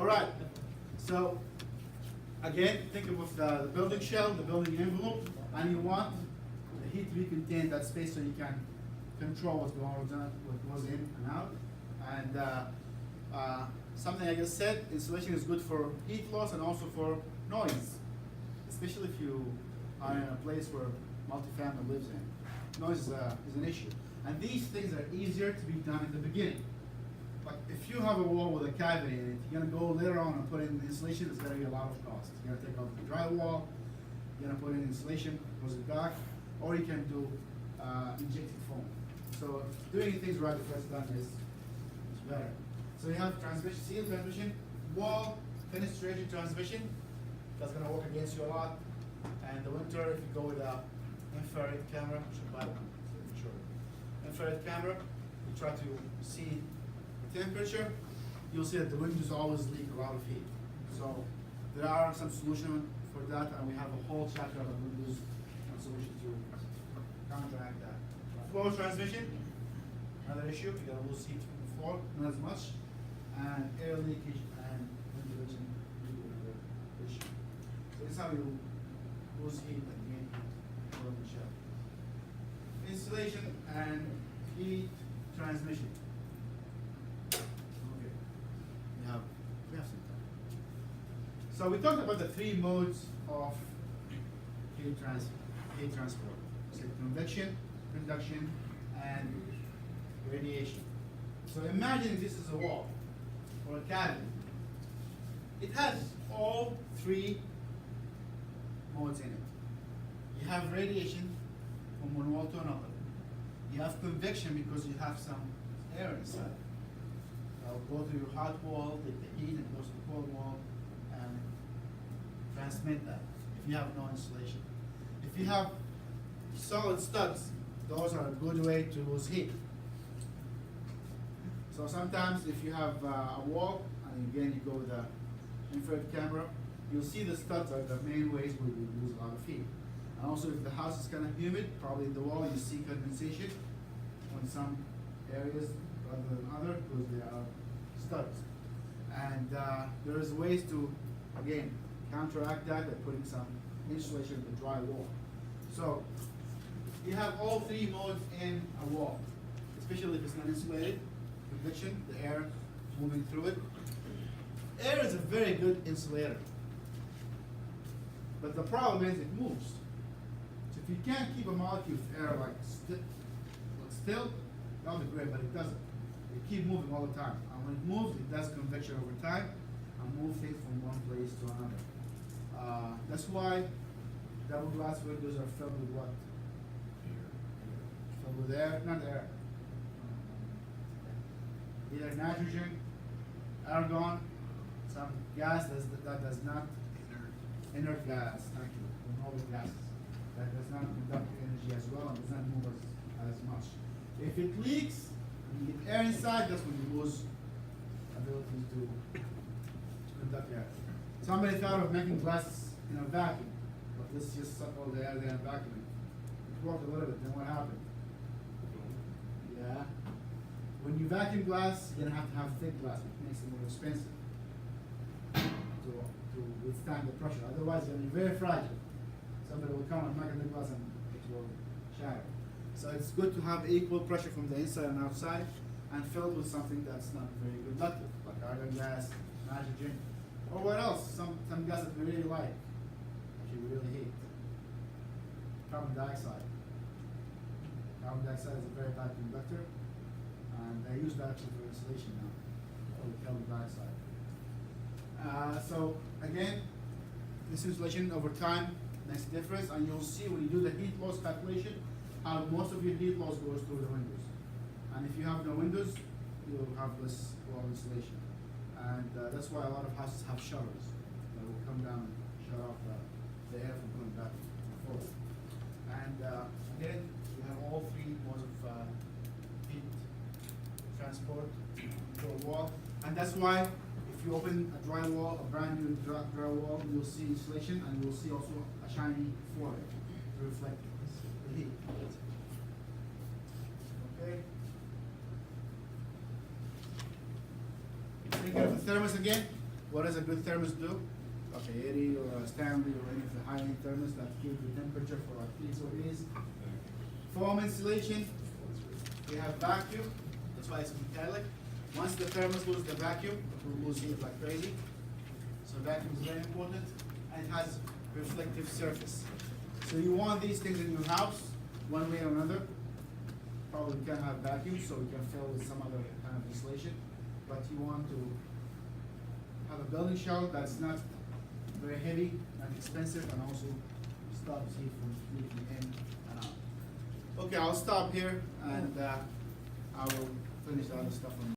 All right. So again, think of the building shell, the building envelope, and you want the heat to be contained in that space so you can control what goes in and out. And something I just said, insulation is good for heat loss and also for noise, especially if you are in a place where multifamily lives in. Noise is an issue. And these things are easier to be done in the beginning. But if you have a wall with a cavity in it, you're gonna go later on and put in insulation, it's gonna be a lot of cost. You're gonna take out the drywall, you're gonna put in insulation, goes back, or you can do injected foam. So doing things right the first time is better. So you have transmission, seal transmission, wall fenestration transmission. That's gonna work against you a lot. And the winter, if you go with a infrared camera, I should buy one, sure. Infrared camera, you try to see the temperature, you'll see that the windows always leak a lot of heat. So there are some solutions for that, and we have a whole chapter on windows and solutions to counteract that. Floor transmission, another issue, you gotta lose heat from the floor, not as much, and air leakage and ventilation, another issue. So this is how you lose heat again from the shell. Insulation and heat transmission. Okay, we have some time. So we talked about the three modes of heat transport. So convection, conduction, and radiation. So imagine this is a wall or a cavity. It has all three modes in it. You have radiation from one wall to another. You have convection because you have some air inside. It'll go to your hot wall, take the heat, and goes to the cold wall, and transmit that if you have no insulation. If you have solid studs, those are a good way to lose heat. So sometimes if you have a wall, and again you go with the infrared camera, you'll see the studs are the main ways where you lose a lot of heat. And also if the house is kind of humid, probably in the wall you see condensation on some areas rather than other because they are studs. And there's ways to, again, counteract that by putting some insulation in the dry wall. So you have all three modes in a wall, especially if it's not insulated. Convection, the air moving through it. Air is a very good insulator, but the problem is it moves. So if you can't keep a molecule of air like still, that would be great, but it doesn't. It keeps moving all the time. And when it moves, it does convection over time and move things from one place to another. That's why double glass windows are filled with what? Filled with air, not air. Either nitrogen, argon, some gas that does not inert gas, thank you, noble gases, that does not conduct energy as well and does not move as much. If it leaks and you get air inside, that's when you lose ability to conduct air. Somebody thought of making glass in a vacuum, but let's just suck all the air there and vacuum it. It worked a little bit, then what happened? Yeah. When you vacuum glass, you're gonna have thick glass, which makes it more expensive to withstand the pressure. Otherwise, it's gonna be very fragile. Somebody will come and knock at the glass and it will shatter. So it's good to have equal pressure from the inside and outside, and filled with something that's not very conductive, like argon gas, nitrogen, or what else? Some gas that we really like, that you really hate. Carbon dioxide. Carbon dioxide is a very bad conductor. And they use that for insulation now, with carbon dioxide. So again, this insulation over time makes a difference, and you'll see when you do the heat loss calculation, how most of your heat loss goes through the windows. And if you have no windows, you'll have less wall insulation. And that's why a lot of houses have shutters that will come down and shut off the air from going back and forth. And again, you have all three modes of heat transport to a wall, and that's why if you open a dry wall, a brand new dry wall, you'll see insulation, and you'll see also a shiny floor to reflect the heat. Okay. Think of the thermos again. What does a good thermos do? Okay, 80 or a Stanley or any of the high-end thermos that keep the temperature for at least what it is. Foam insulation, we have vacuum, that's why it's metallic. Once the thermos loses the vacuum, it will lose heat like crazy. So vacuum is very important, and it has reflective surface. So you want these things in your house, one way or another. Probably we can have vacuum, so we can fill with some other kind of insulation. But you want to have a building shell that's not very heavy and expensive, and also stops heat from leaking in and out. Okay, I'll stop here, and I will finish the other stuff on